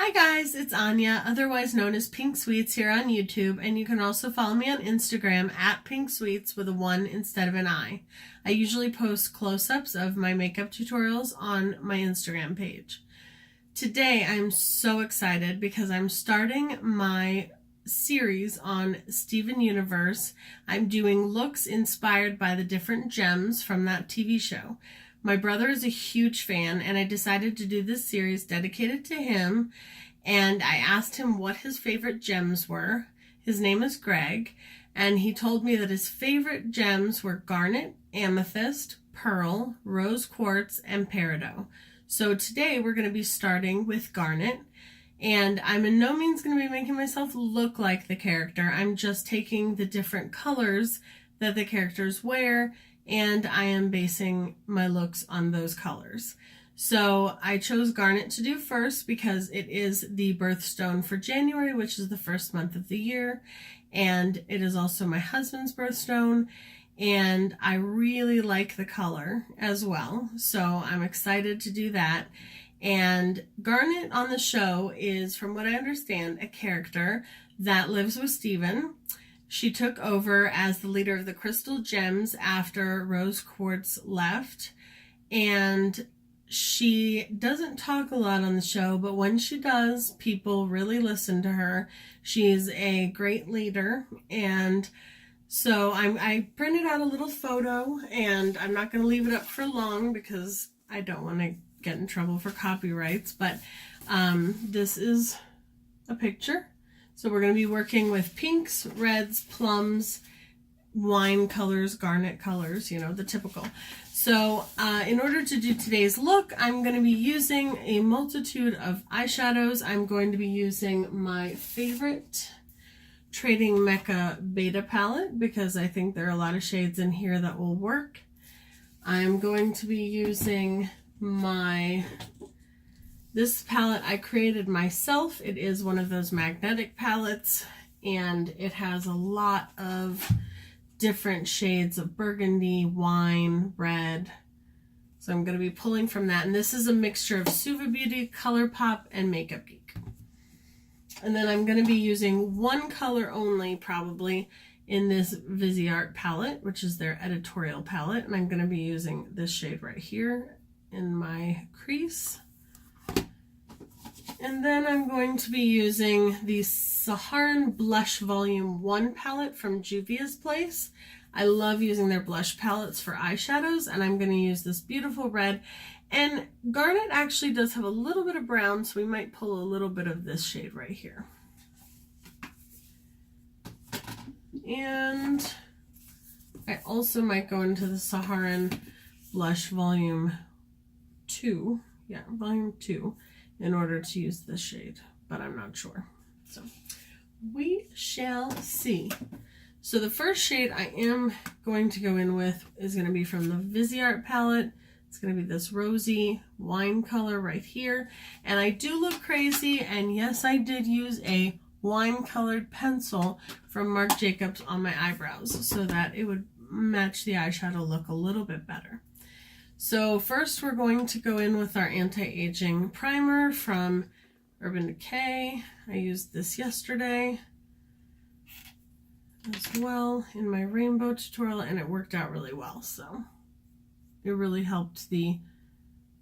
Hi guys, it's Anya, otherwise known as Pink Sweets here on YouTube, and you can also follow me on Instagram at Pink Sweets with a 1 instead of an I. I usually post close-ups of my makeup tutorials on my Instagram page. Today I'm so excited because I'm starting my series on Steven Universe. I'm doing looks inspired by the different gems from that TV show. My brother is a huge fan, and I decided to do this series dedicated to him, and I asked him what his favorite gems were. His name is Greg, and he told me that his favorite gems were garnet, amethyst, pearl, rose quartz, and peridot. So today we're going to be starting with garnet, and I'm in no means going to be making myself look like the character. I'm just taking the different colors that the characters wear, and I am basing my looks on those colors. So I chose garnet to do first because it is the birthstone for January, which is the first month of the year, and it is also my husband's birthstone, and I really like the color as well, so I'm excited to do that. And Garnet on the show is, from what I understand, a character that lives with Steven. She took over as the leader of the Crystal Gems after Rose Quartz left, and she doesn't talk a lot on the show, but when she does, people really listen to her. She's a great leader, and so I printed out a little photo, and I'm not going to leave it up for long because I don't want to get in trouble for copyrights, but this is a picture. So we're going to be working with pinks, reds, plums, wine colors, garnet colors, you know, the typical. So in order to do today's look, I'm going to be using a multitude of eyeshadows. I'm going to be using my favorite Trading Mekka Beta palette because I think there are a lot of shades in here that will work. I'm going to be using this palette I created myself. It is one of those magnetic palettes, and it has a lot of different shades of burgundy, wine, red. So I'm going to be pulling from that, and this is a mixture of Suva Beauty, ColourPop, and Makeup Geek. And then I'm going to be using one color only, probably, in this Viseart palette, which is their editorial palette, and I'm going to be using this shade right here in my crease. And then I'm going to be using the Saharan Blush Volume 1 palette from Juvia's Place. I love using their blush palettes for eyeshadows, and I'm going to use this beautiful red. And Garnet actually does have a little bit of brown, so we might pull a little bit of this shade right here. And I also might go into the Saharan Blush Volume 2. Yeah, Volume 2. In order to use this shade, but I'm not sure. So we shall see. So the first shade I am going to go in with is going to be from the Viseart palette. It's going to be this rosy wine color right here. And I do look crazy, and yes, I did use a wine colored pencil from Marc Jacobs on my eyebrows so that it would match the eyeshadow look a little bit better. So first we're going to go in with our anti-aging primer from Urban Decay. I used this yesterday as well in my rainbow tutorial, and it worked out really well. So it really helped the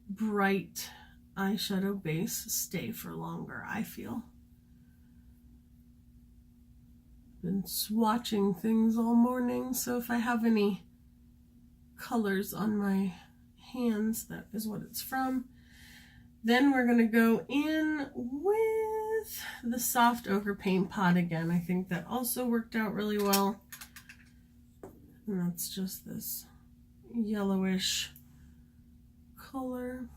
bright eyeshadow base stay for longer, I feel. Been swatching things all morning, so if I have any colors on my hands, that is what it's from. Then we're going to go in with the soft ochre paint pot again. I think that also worked out really well. And that's just this yellowish color.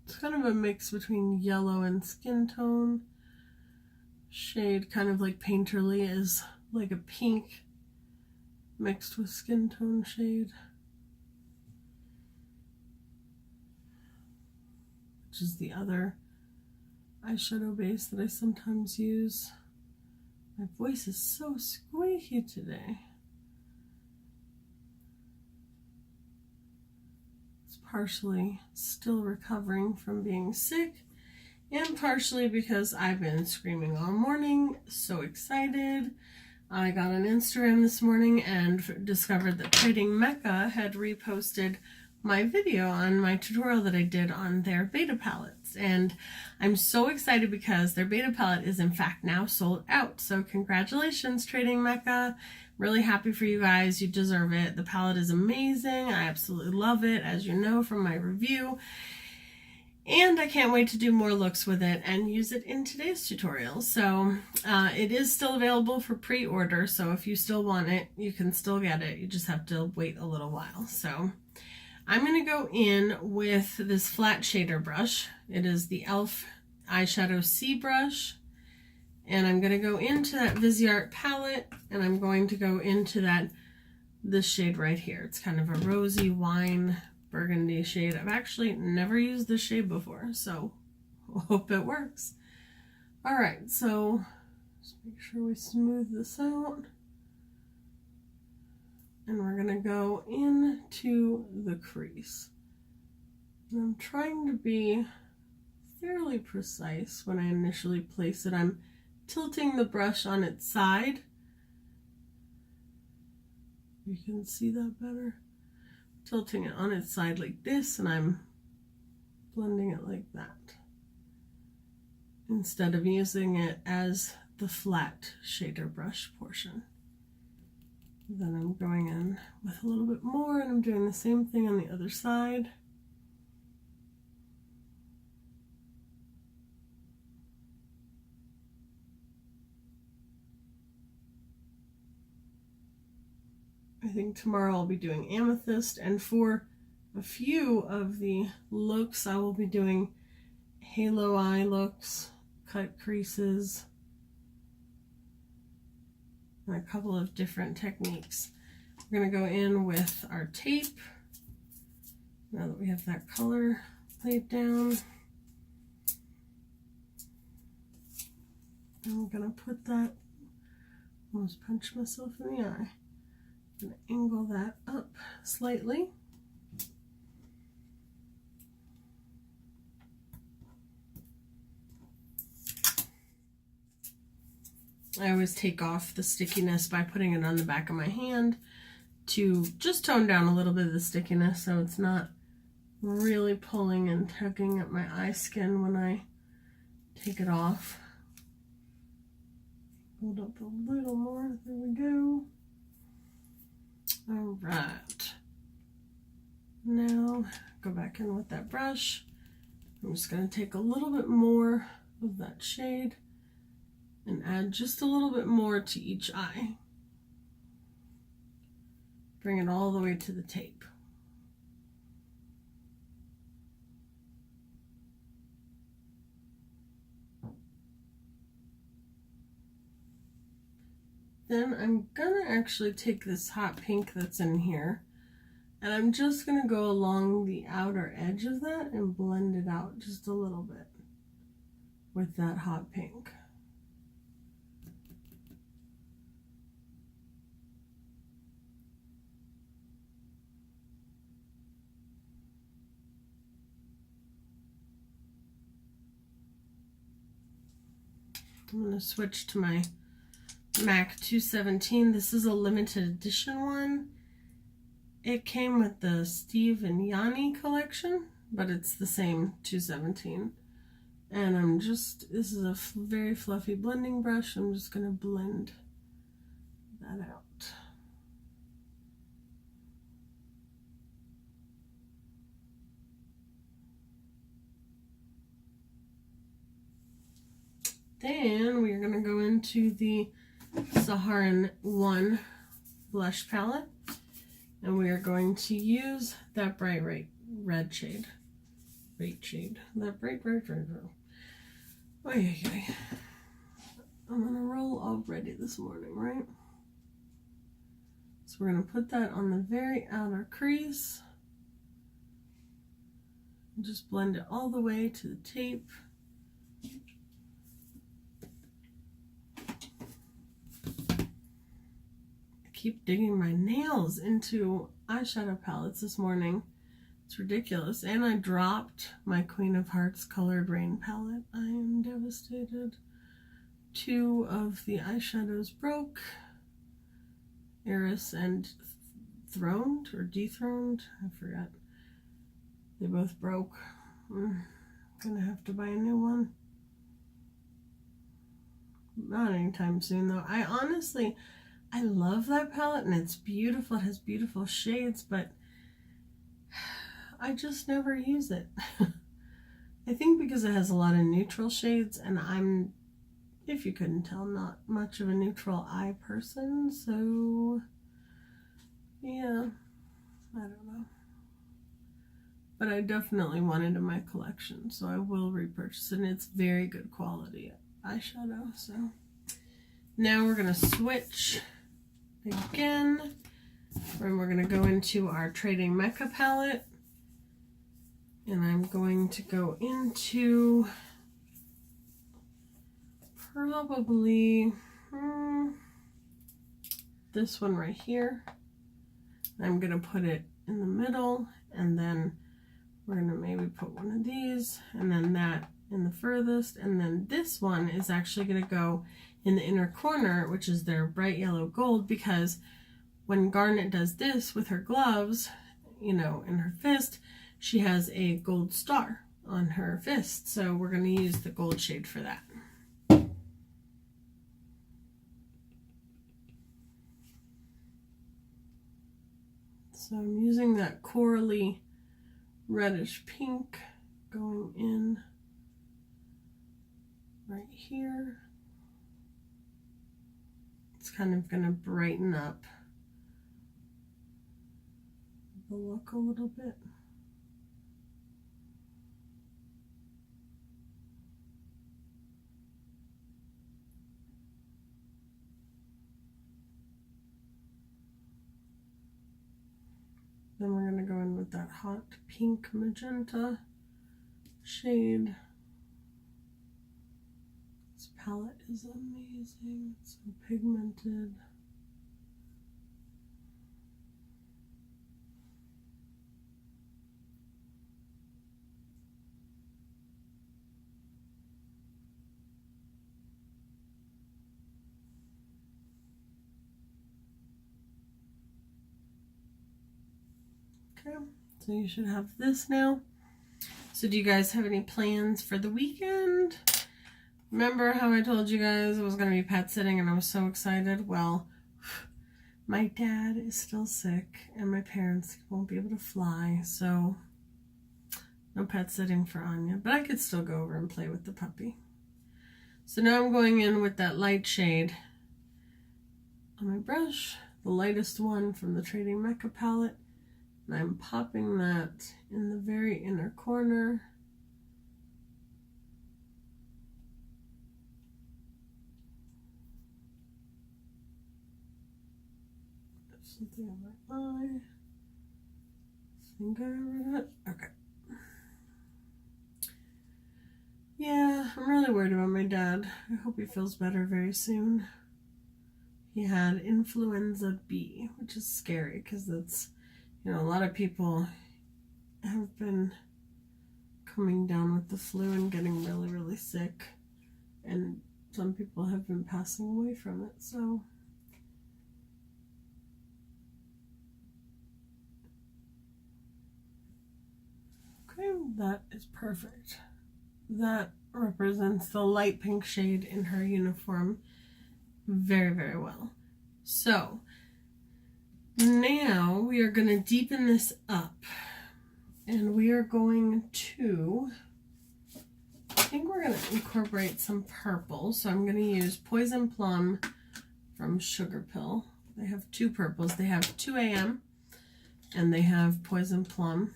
It's kind of a mix between yellow and skin tone. Shade kind of like Painterly is like a pink mixed with skin tone shade, which is the other eyeshadow base that I sometimes use. My voice is so squeaky today. It's partially still recovering from being sick, and partially because I've been screaming all morning, so excited. I got on Instagram this morning and discovered that Trading Mekka had reposted my video on my tutorial that I did on their beta palettes, and I'm so excited because their beta palette is in fact now sold out. So congratulations, Trading Mekka. Really happy for you guys. You deserve it. The palette is amazing. I absolutely love it, as you know from my review. And I can't wait to do more looks with it and use it in today's tutorial. So it is still available for pre-order. So if you still want it, you can still get it. You just have to wait a little while. So I'm going to go in with this flat shader brush. It is the e.l.f. eyeshadow C brush. And I'm going to go into that Viseart palette, and I'm going to go into this shade right here. It's kind of a rosy wine burgundy shade. I've actually never used this shade before, so I hope it works. All right, so just make sure we smooth this out. And we're going to go into the crease. And I'm trying to be fairly precise when I initially place it. I'm tilting the brush on its side. You can see that better. Tilting it on its side like this, and I'm blending it like that, instead of using it as the flat shader brush portion. Then I'm going in with a little bit more, and I'm doing the same thing on the other side. I think tomorrow I'll be doing amethyst, and for a few of the looks I will be doing halo eye looks, cut creases, and a couple of different techniques. We're going to go in with our tape now that we have that color laid down. And I'm going to put that, almost punch myself in the eye. I'm going to angle that up slightly. I always take off the stickiness by putting it on the back of my hand to just tone down a little bit of the stickiness so it's not really pulling and tugging at my eye skin when I take it off. Hold up a little more. There we go. All right. Now go back in with that brush. I'm just going to take a little bit more of that shade and add just a little bit more to each eye. Bring it all the way to the tape. Then I'm gonna actually take this hot pink that's in here, and I'm just gonna go along the outer edge of that and blend it out just a little bit with that hot pink. I'm gonna switch to my MAC 217. This is a limited edition one. It came with the Steve and Yanni collection, but it's the same 217. And this is a very fluffy blending brush. I'm just going to blend that out. Then we're going to go into the Saharan 1 blush palette, and we are going to use that bright red shade. That bright red. Oh yeah. I'm gonna roll already this morning, right? So we're gonna put that on the very outer crease and just blend it all the way to the tape. Keep digging my nails into eyeshadow palettes this morning It's ridiculous. And I dropped my Queen of Hearts Colored Rain palette. I am devastated. 2 of the eyeshadows broke. Eris and Throned or Dethroned, I forgot. They both broke. I'm gonna have to buy a new one. Not anytime soon though. I love that palette and it's beautiful. It has beautiful shades, but I just never use it. I think because it has a lot of neutral shades, and I'm, if you couldn't tell, not much of a neutral eye person, so yeah, I don't know. But I definitely want it in my collection, so I will repurchase it, and it's very good quality eyeshadow. So now we're going to switch again, and we're going to go into our Trading Mekka palette, and I'm going to go into probably this one right here. I'm going to put it in the middle, and then we're going to maybe put one of these, and then that in the furthest, and then this one is actually going to go in the inner corner, which is their bright yellow gold, because when Garnet does this with her gloves, you know, in her fist, she has a gold star on her fist, so we're going to use the gold shade for that. So I'm using that corally reddish pink going in right here. It's kind of going to brighten up the look a little bit. Then we're going to go in with that hot pink magenta shade. This palette is amazing. It's so pigmented. Okay, so you should have this now. So do you guys have any plans for the weekend? Remember how I told you guys I was going to be pet sitting and I was so excited? Well, my dad is still sick and my parents won't be able to fly, so no pet sitting for Anya, but I could still go over and play with the puppy. So now I'm going in with that light shade on my brush, the lightest one from the Trading Mekka palette, and I'm popping that in the very inner corner. Something on my eye. I think I read it. Okay. Yeah, I'm really worried about my dad. I hope he feels better very soon. He had influenza B, which is scary because that's, you know, a lot of people have been coming down with the flu and getting really, really sick. And some people have been passing away from it, so. Okay, that is perfect. That represents the light pink shade in her uniform very, very well. So now we are going to deepen this up, and we are going to, I think we're going to incorporate some purple. So I'm going to use Poison Plum from Sugar Pill. They have 2 purples. They have 2 AM and they have Poison Plum.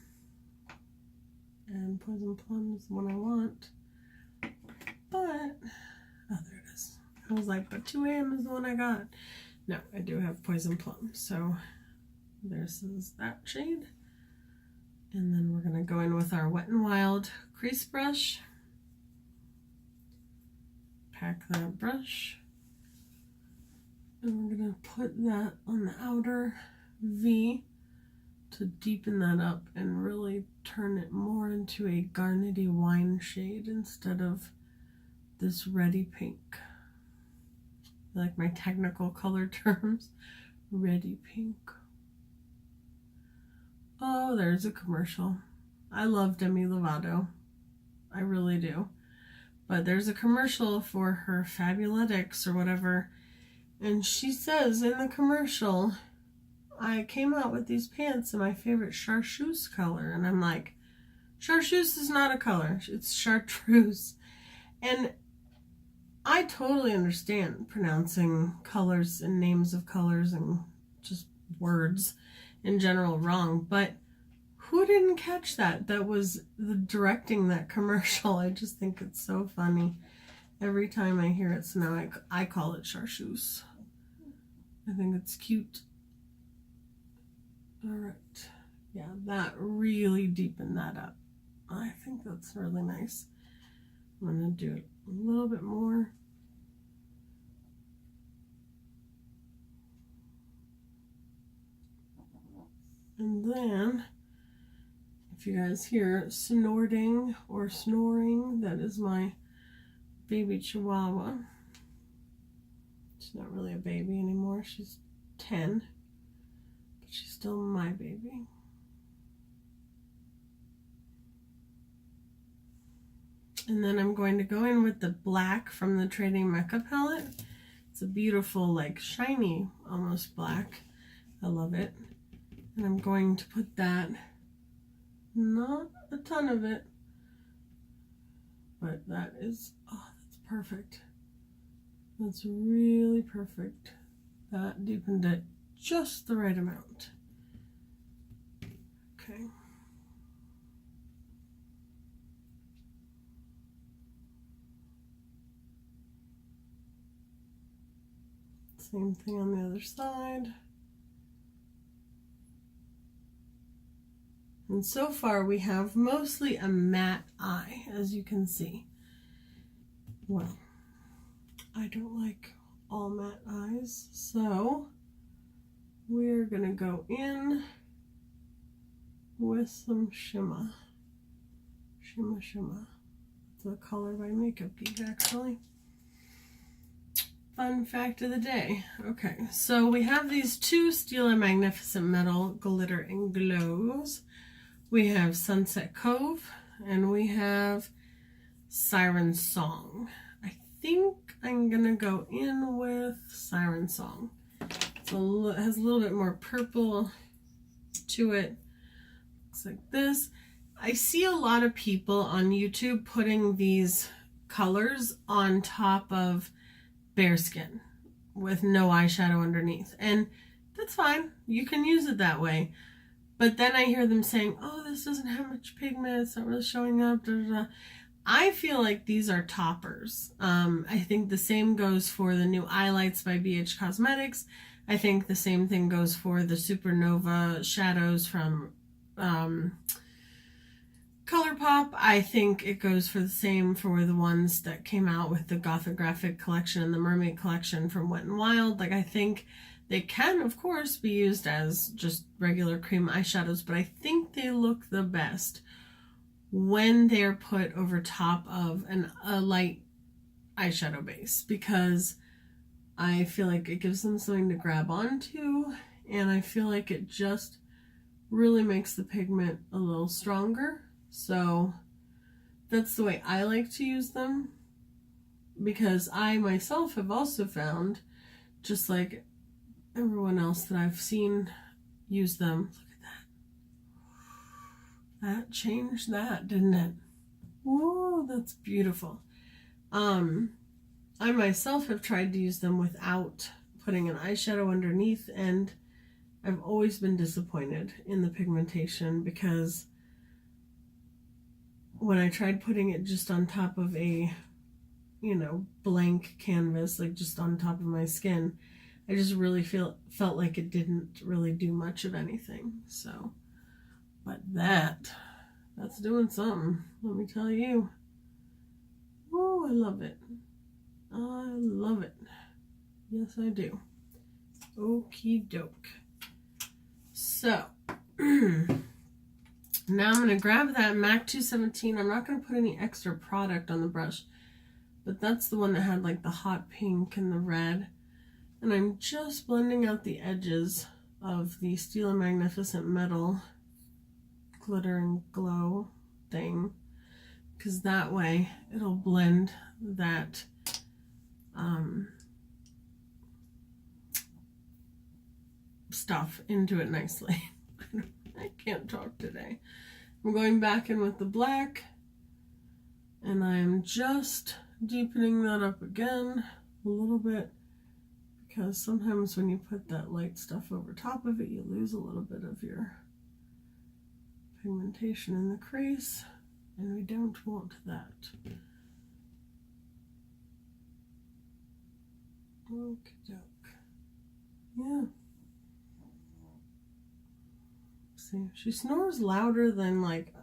And Poison Plum is the one I want. But, oh, there it is. I was like, but 2 AM is the one I got. No, I do have Poison Plum. So, this is that shade. And then we're going to go in with our Wet n Wild crease brush. Pack that brush. And we're going to put that on the outer V to deepen that up and really turn it more into a garnety wine shade instead of this reddy pink. I like my technical color terms. Reddy pink. Oh, there's a commercial. I love Demi Lovato. I really do. But there's a commercial for her Fabuletics or whatever. And she says in the commercial, I came out with these pants in my favorite chartreuse color. And I'm like, chartreuse is not a color. It's chartreuse. And I totally understand pronouncing colors and names of colors and just words in general wrong. But who didn't catch that? That was the directing that commercial. I just think it's so funny. Every time I hear it, so now I call it chartreuse. I think it's cute. All right. Yeah, that really deepened that up. I think that's really nice. I'm going to do it a little bit more. And then, if you guys hear snorting or snoring, that is my baby Chihuahua. She's not really a baby anymore. She's 10, but she's still my baby. And then I'm going to go in with the black from the Trading Mekka palette. It's a beautiful, like shiny, almost black. I love it. And I'm going to put that, not a ton of it, but that is, oh, that's perfect. That's really perfect. That deepened it just the right amount. Okay. Same thing on the other side. And so far we have mostly a matte eye, as you can see. Well, I don't like all matte eyes, so we're gonna go in with some shimmer. Shimmer, shimmer. It's a color by Makeup Geek, actually. Fun fact of the day. Okay, so we have these two Stila Magnificent Metal Glitter and Glows. We have Sunset Cove, and we have Siren Song. I think I'm gonna go in with Siren Song. It has a little bit more purple to it. Looks like this. I see a lot of people on YouTube putting these colors on top of bare skin with no eyeshadow underneath, and that's fine. You can use it that way. But then I hear them saying, oh, this doesn't have much pigment, it's not really showing up, da, da, da. I feel like these are toppers. I think the same goes for the new Eyelights by BH Cosmetics. I think the same thing goes for the Supernova shadows from ColourPop. I think it goes for the same for the ones that came out with the Gothographic collection and the Mermaid collection from Wet n Wild. Like, I think they can, of course, be used as just regular cream eyeshadows, but I think they look the best when they're put over top of a light eyeshadow base, because I feel like it gives them something to grab onto, and I feel like it just really makes the pigment a little stronger. So that's the way I like to use them, because I myself have also found, just like everyone else that I've seen use them. Look at that. That changed that, didn't it? Whoa, that's beautiful. I myself have tried to use them without putting an eyeshadow underneath, and I've always been disappointed in the pigmentation, because when I tried putting it just on top of a, blank canvas, like just on top of my skin, I just really felt like it didn't really do much of anything. So, but that's doing something, let me tell you. Oh, I love it. I love it. Yes, I do. Okie doke. So, Now I'm going to grab that MAC 217. I'm not going to put any extra product on the brush, but that's the one that had like the hot pink and the red. And I'm just blending out the edges of the Steel and Magnificent Metal glitter and glow thing, because that way it'll blend that stuff into it nicely. I can't talk today. I'm going back in with the black, and I'm just deepening that up again a little bit, because sometimes when you put that light stuff over top of it, you lose a little bit of your pigmentation in the crease, and we don't want that. Okie doke. Yeah. See, she snores louder than like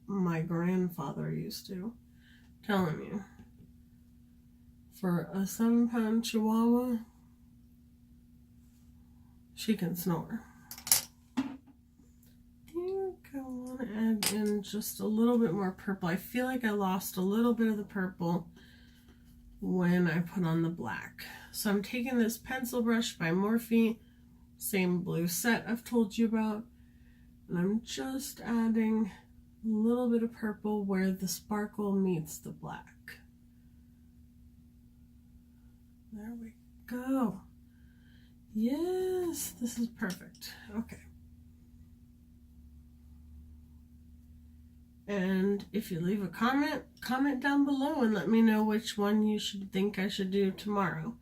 my grandfather used to. I'm telling you. For a 7-pound Chihuahua, she can snore. I think I want to add in just a little bit more purple. I feel like I lost a little bit of the purple when I put on the black. So I'm taking this pencil brush by Morphe, same blue set I've told you about, and I'm just adding a little bit of purple where the sparkle meets the black. There we go. Yes, this is perfect. Okay. And if you leave a comment down below and let me know which one you think I should do tomorrow.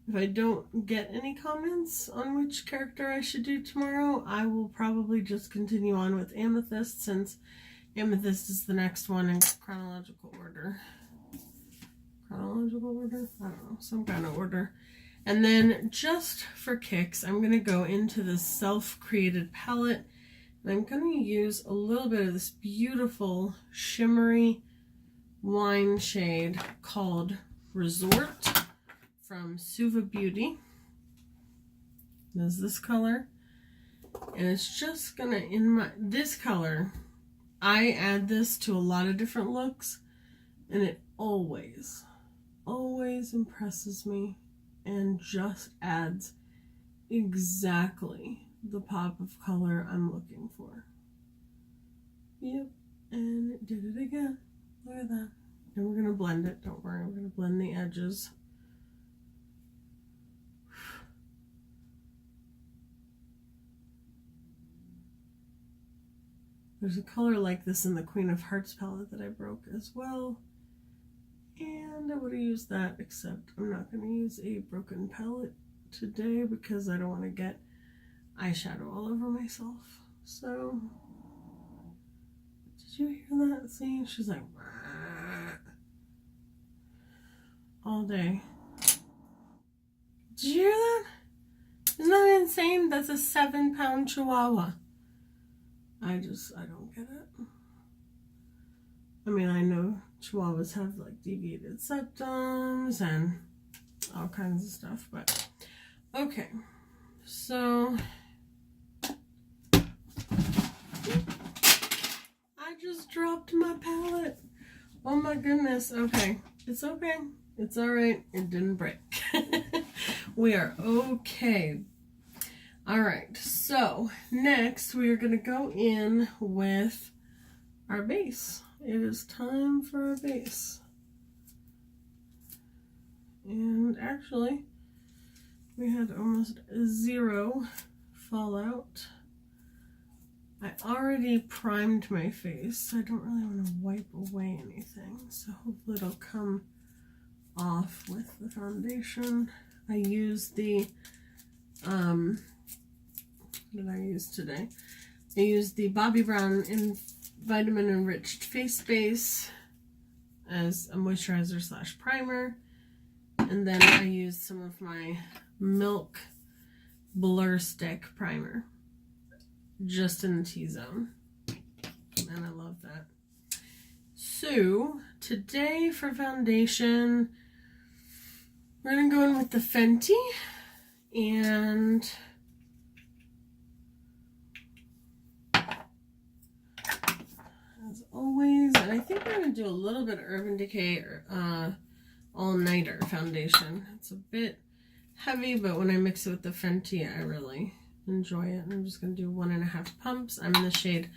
If I don't get any comments on which character I should do tomorrow, I will probably just continue on with Amethyst, since Amethyst is the next one in chronological order. Chronological order? I don't know, some kind of order. And then just for kicks, I'm going to go into this self-created palette, and I'm going to use a little bit of this beautiful shimmery wine shade called Resort from Suva Beauty. There's this color, and it's just gonna, this color, I add this to a lot of different looks, and it always impresses me and just adds exactly the pop of color I'm looking for. Yep, and it did it again. Look at that. And we're gonna blend it, don't worry, we're gonna blend the edges. There's a color like this in the Queen of Hearts palette that I broke as well. And I would have used that, except I'm not going to use a broken palette today because I don't want to get eyeshadow all over myself. So, did you hear that? See, she's like, all day. Did you hear that? Isn't that insane? That's a 7-pound Chihuahua. I don't get it. I mean, I know Chihuahuas have like deviated septums and all kinds of stuff, but okay. So I just dropped my palette. Oh my goodness. Okay. It's okay. It's all right. It didn't break. We are okay. All right, so next we are going to go in with our base. It is time for our base. And actually, we had almost 0 fallout. I already primed my face. I don't really want to wipe away anything, so hopefully it'll come off with the foundation. I used the what did I use today? I used the Bobbi Brown Vitamin Enriched Face Base as a moisturizer / primer. And then I used some of my Milk Blur Stick Primer. Just in the T-zone. And I love that. So, today for foundation, we're going to go in with the Fenty. And always. And I think I'm going to do a little bit of Urban Decay All-Nighter foundation. It's a bit heavy, but when I mix it with the Fenty, I really enjoy it. And I'm just going to do 1.5 pumps. I'm in the shade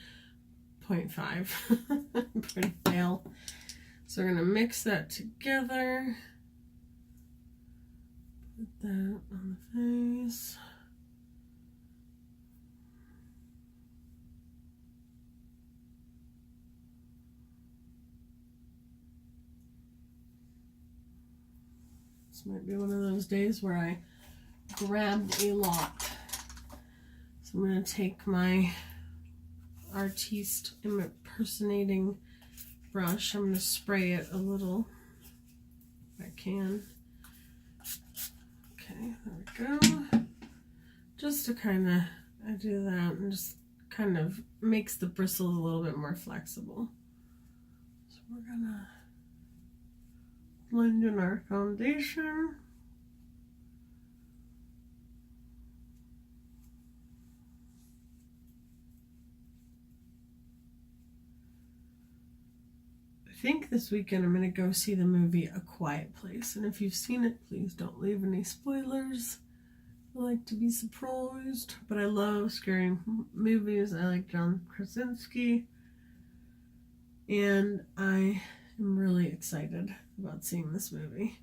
0.5. Pretty pale. So we're going to mix that together. Put that on the face. This might be one of those days where I grabbed a lot. So I'm going to take my Artiste impersonating brush. I'm going to spray it a little if I can. Okay, there we go. Just to kind of, I do that and just kind of makes the bristles a little bit more flexible. So we're going to blend in our foundation. I think this weekend I'm going to go see the movie A Quiet Place, and if you've seen it, please don't leave any spoilers. I like to be surprised, but I love scary movies. I like John Krasinski, and I am really excited about seeing this movie.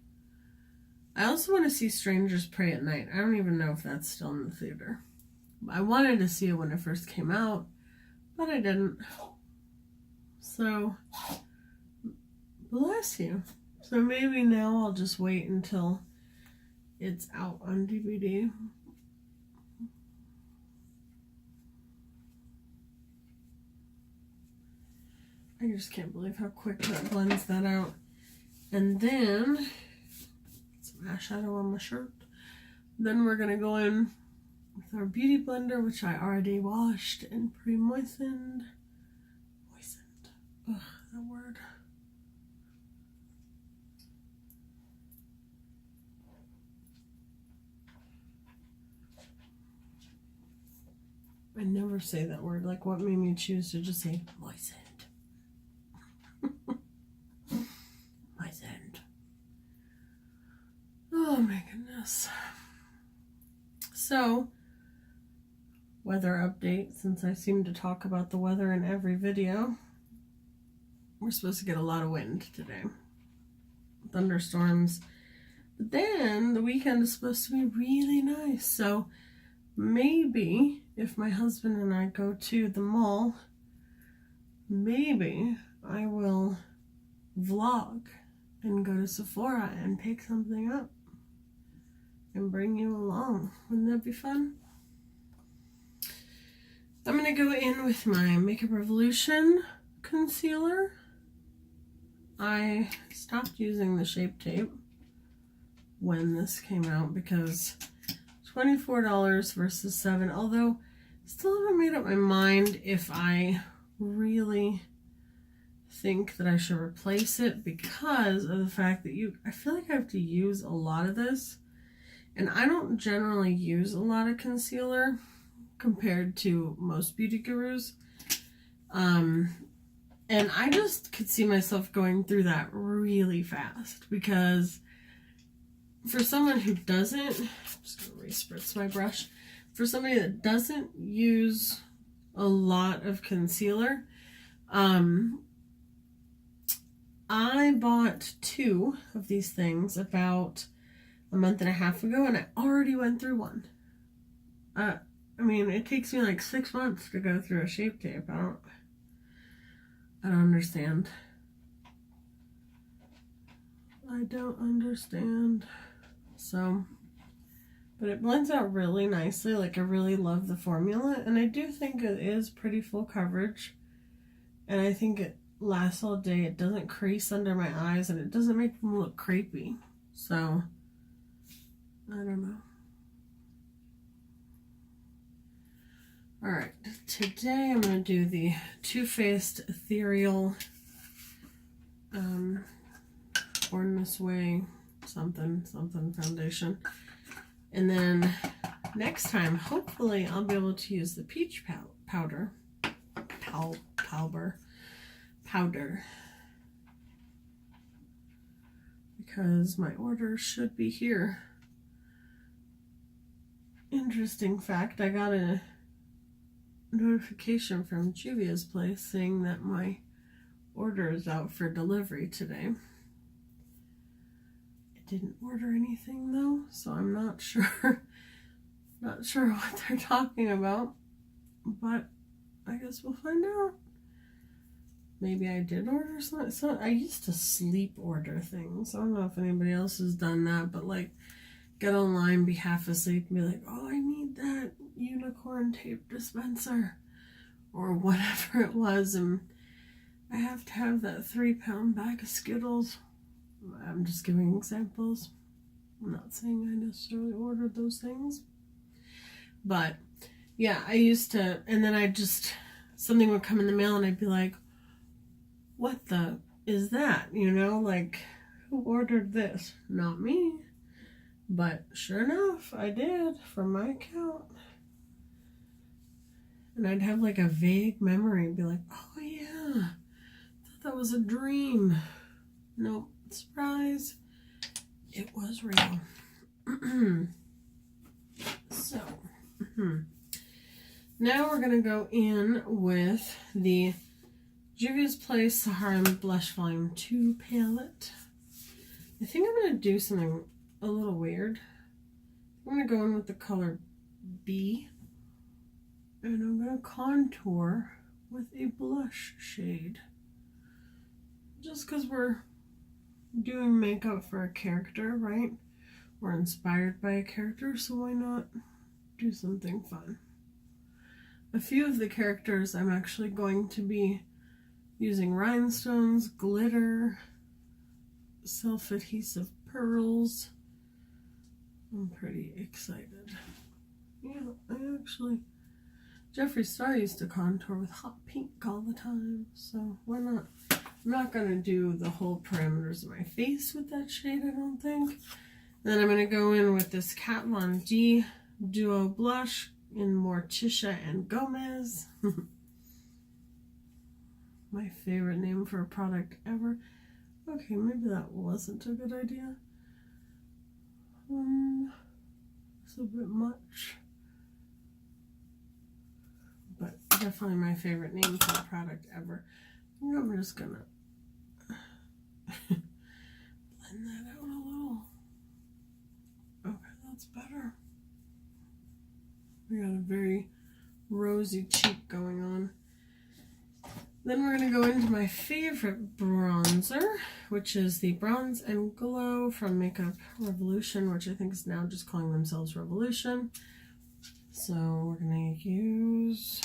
I also want to see Strangers Pray at Night. I don't even know if that's still in the theater. I wanted to see it when it first came out, but I didn't. So, bless you. So maybe now I'll just wait until it's out on DVD. I just can't believe how quick that blends that out. And then, some eyeshadow on my shirt. Then we're going to go in with our Beauty Blender, which I already washed and pre-moistened. Moistened. Ugh, that word. I never say that word. Like, what made me choose to just say moistened? Moistened. Oh my goodness. So, weather update, since I seem to talk about the weather in every video. We're supposed to get a lot of wind today. Thunderstorms. But then the weekend is supposed to be really nice. So maybe if my husband and I go to the mall, maybe I will vlog and go to Sephora and pick something up and bring you along. Wouldn't that be fun? I'm going to go in with my Makeup Revolution concealer. I stopped using the Shape Tape when this came out because $24 versus $7, although still haven't made up my mind if I really think that I should replace it because of the fact that I feel like I have to use a lot of this, and I don't generally use a lot of concealer compared to most beauty gurus. And I just could see myself going through that really fast because for someone who doesn't, I'm just going to re-spritz my brush. For somebody that doesn't use a lot of concealer, I bought 2 of these things about a month and a half ago, and I already went through one. I mean, it takes me like 6 months to go through a Shape Tape. I don't understand. I don't understand. So, but it blends out really nicely. Like, I really love the formula, and I do think it is pretty full coverage, and I think it lasts all day. It doesn't crease under my eyes, and it doesn't make them look creepy. So, I don't know. Alright, today I'm going to do the Too Faced Ethereal Born This Way something foundation. And then next time, hopefully, I'll be able to use the peach powder. powder. Because my order should be here. Interesting fact, I got a notification from Juvia's place saying that my order is out for delivery today. I didn't order anything though, so I'm not sure what they're talking about, but I guess we'll find out. Maybe I did order something. So I used to sleep order things. I don't know if anybody else has done that, but like get online, be half asleep, and be like, oh, I need that unicorn tape dispenser or whatever it was, and I have to have that 3-pound bag of Skittles. I'm just giving examples. I'm not saying I necessarily ordered those things. But yeah, I used to, and then something would come in the mail and I'd be like, what the is that? Like, who ordered this? Not me. But sure enough, I did from my account. And I'd have like a vague memory and be like, oh yeah, I thought that was a dream. Nope, surprise. It was real. So, now we're going to go in with the Juvia's Place Sahara Blush Volume 2 palette. I think I'm going to do something a little weird. I'm going to go in with the color B, and I'm going to contour with a blush shade. Just because we're doing makeup for a character, right? We're inspired by a character, so why not do something fun? A few of the characters I'm actually going to be using rhinestones, glitter, self-adhesive pearls. I'm pretty excited. Yeah, Jeffree Star used to contour with hot pink all the time, so why not? I'm not going to do the whole parameters of my face with that shade, I don't think. Then I'm going to go in with this Kat Von D Duo Blush in Morticia and Gomez. My favorite name for a product ever. Okay, maybe that wasn't a good idea. It's a bit much. But definitely my favorite name for a product ever. I think I'm just gonna blend that out a little. Okay, that's better. We got a very rosy cheek going on. Then we're going to go into my favorite bronzer, which is the Bronze and Glow from Makeup Revolution, which I think is now just calling themselves Revolution. So we're going to use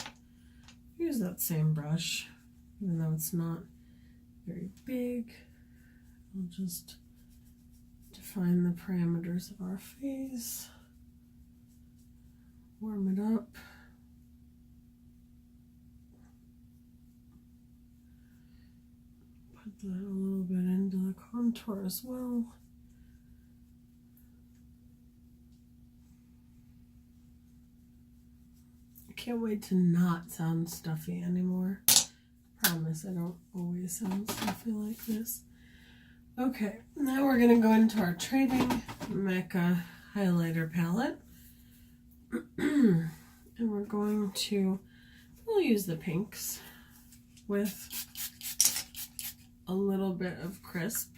that same brush, even though it's not very big. I'll just define the parameters of our face, warm it up. Put that a little bit into the contour as well. I can't wait to not sound stuffy anymore. Promise I don't always sound stuffy like this. Okay, now we're going to go into our Trading Mekka highlighter palette. And we're going to, we'll use the pinks with a little bit of crisp.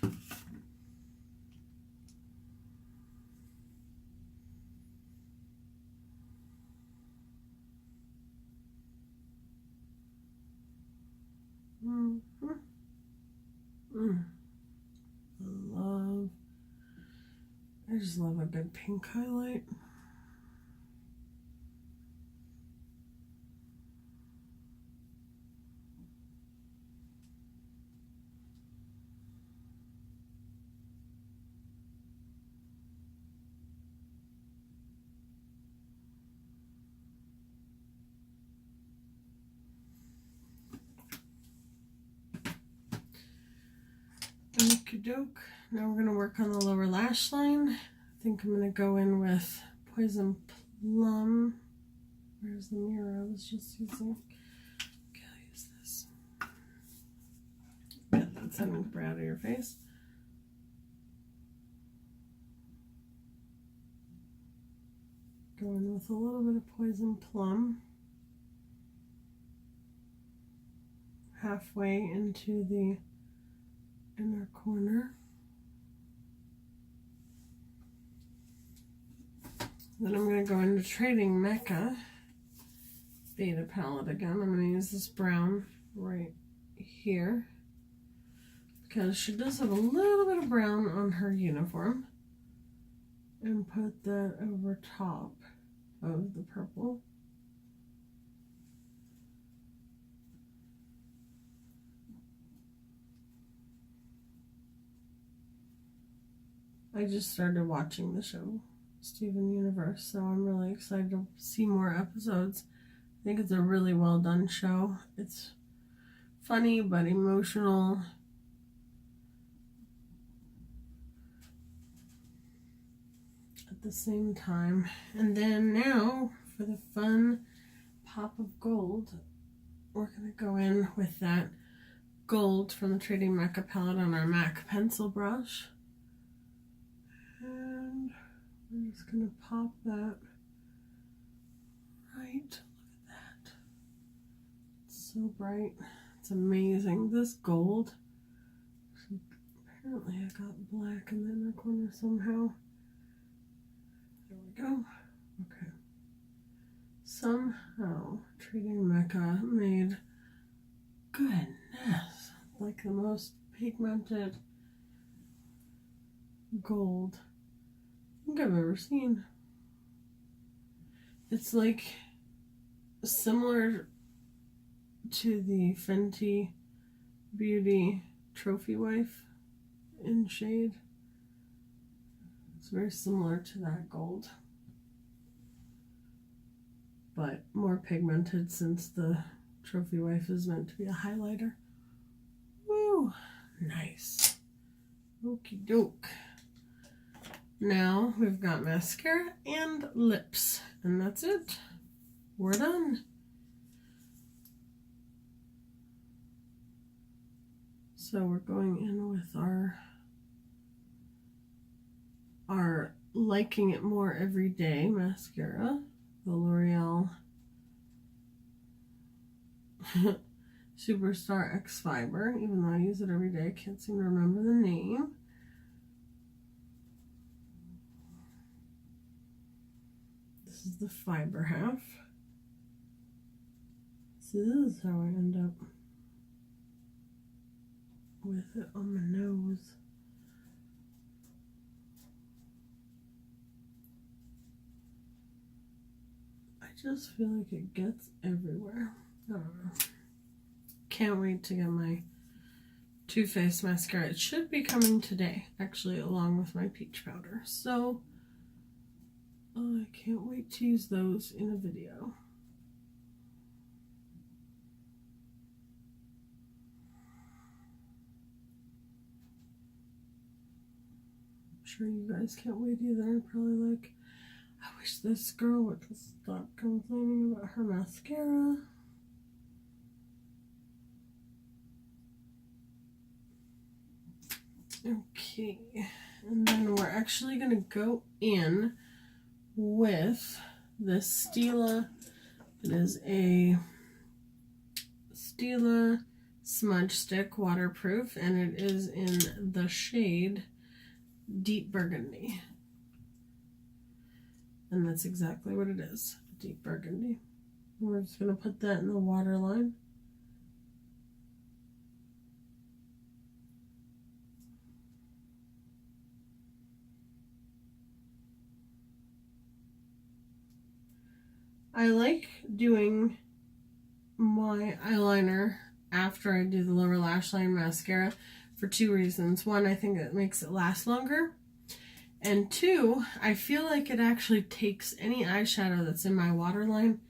I just love a good pink highlight. Okie doke. Now we're going to work on the lower lash line. I think I'm going to go in with Poison Plum. Where's the mirror I was just using? Okay, I'll use this. setting spray out of your face. Going with a little bit of Poison Plum. Halfway into the inner corner. Then I'm going to go into Trading Mekka Beta palette again. I'm going to use this brown right here because she does have a little bit of brown on her uniform, and put that over top of the purple. I just started watching the show Steven Universe, so I'm really excited to see more episodes. I think it's a really well done show. It's funny but emotional. At the same time. And then now for the fun pop of gold, we're going to go in with that gold from the Trading Mekka palette on our MAC pencil brush. And we're just going to pop that right. Look at that. It's so bright. It's amazing. This gold. Apparently I got black in the inner corner somehow. There we go. Okay. Somehow Trading Mekka made, goodness, like the most pigmented gold I think I've ever seen. It's like similar to the Fenty Beauty Trophy Wife in shade. It's very similar to that gold, but more pigmented since the Trophy Wife is meant to be a highlighter. Woo! Nice. Okie doke. Now we've got mascara and lips, and that's it. We're done. So we're going in with our Liking It More Every Day mascara, the L'Oreal Superstar X Fiber. Even though I use it every day, I can't seem to remember the name. This is the fiber half. So this is how I end up with it on my nose. I just feel like it gets everywhere. I don't know. Can't wait to get my Too Faced mascara. It should be coming today, actually, along with my peach powder. So I can't wait to use those in a video. I'm sure you guys can't wait either. Probably like, I wish this girl would stop complaining about her mascara. Okay, and then we're actually going to go in with this Stila. It is a Stila smudge stick, waterproof, and it is in the shade Deep Burgundy. And that's exactly what it is, Deep Burgundy. We're just going to put that in the waterline. I like doing my eyeliner after I do the lower lash line mascara for two reasons. One, I think it makes it last longer. And two, I feel like it actually takes any eyeshadow that's in my waterline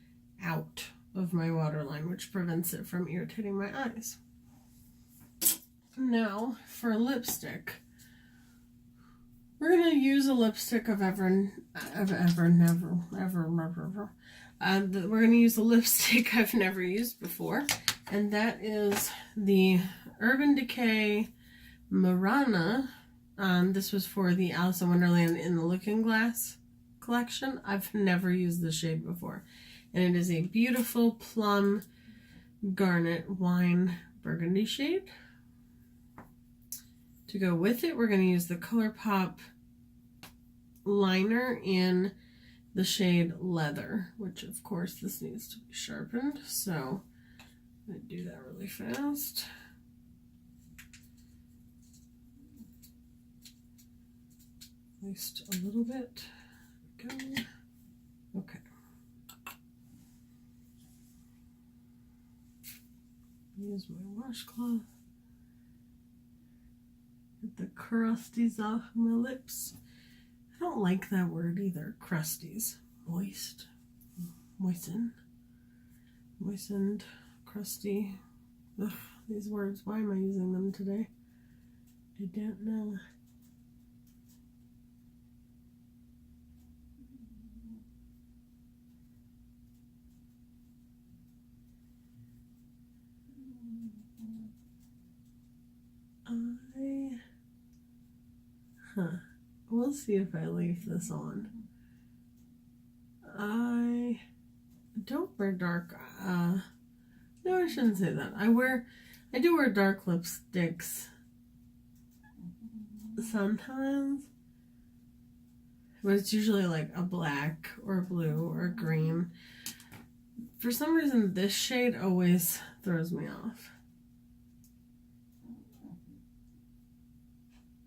out of my waterline, which prevents it from irritating my eyes. Now, for lipstick, we're going to use a lipstick of we're going to use a lipstick I've never used before, and that is the Urban Decay Murana. This was for the Alice in Wonderland in the Looking Glass collection. I've never used this shade before. And it is a beautiful plum garnet wine burgundy shade. To go with it, we're going to use the ColourPop liner in the shade Leather, which of course this needs to be sharpened. So I'm going to do that really fast. At least a little bit. There we go. Okay. Use my washcloth. Get the crusties off my lips. I don't like that word either. Crusties. Moist. Moistened. Moistened. Crusty. Ugh, these words. Why am I using them today? I don't know. We'll see if I leave this on. I don't wear dark, no, I shouldn't say that. I do wear dark lipsticks sometimes, but it's usually like a black or a blue or a green. For some reason, this shade always throws me off.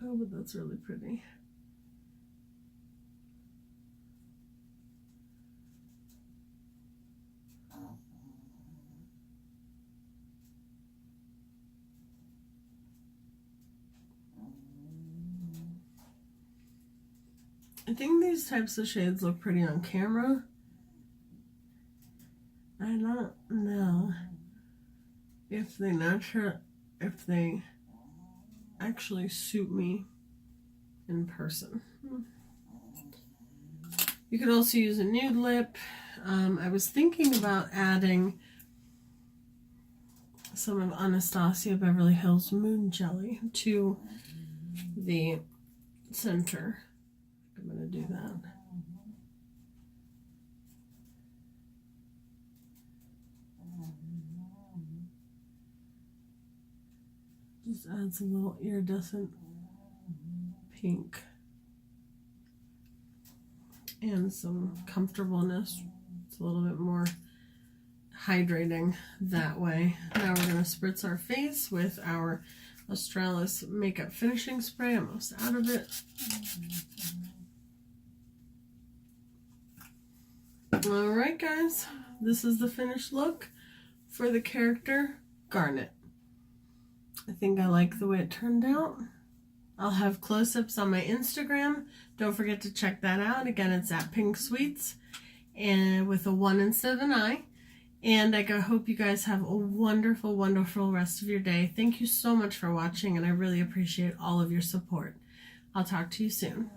Oh, but that's really pretty. I think these types of shades look pretty on camera. I don't know if they actually suit me in person. You could also use a nude lip. I was thinking about adding some of Anastasia Beverly Hills Moon Jelly to the center. I'm going to do that. Just adds a little iridescent pink and some comfortableness. It's a little bit more hydrating that way. Now we're going to spritz our face with our Australis Makeup Finishing Spray. I'm almost out of it. Alright guys, this is the finished look for the character Garnet. I think I like the way it turned out. I'll have close-ups on my Instagram. Don't forget to check that out. Again, it's at Pink Sweets and with a 1 instead of an I. And I hope you guys have a wonderful, wonderful rest of your day. Thank you so much for watching, and I really appreciate all of your support. I'll talk to you soon.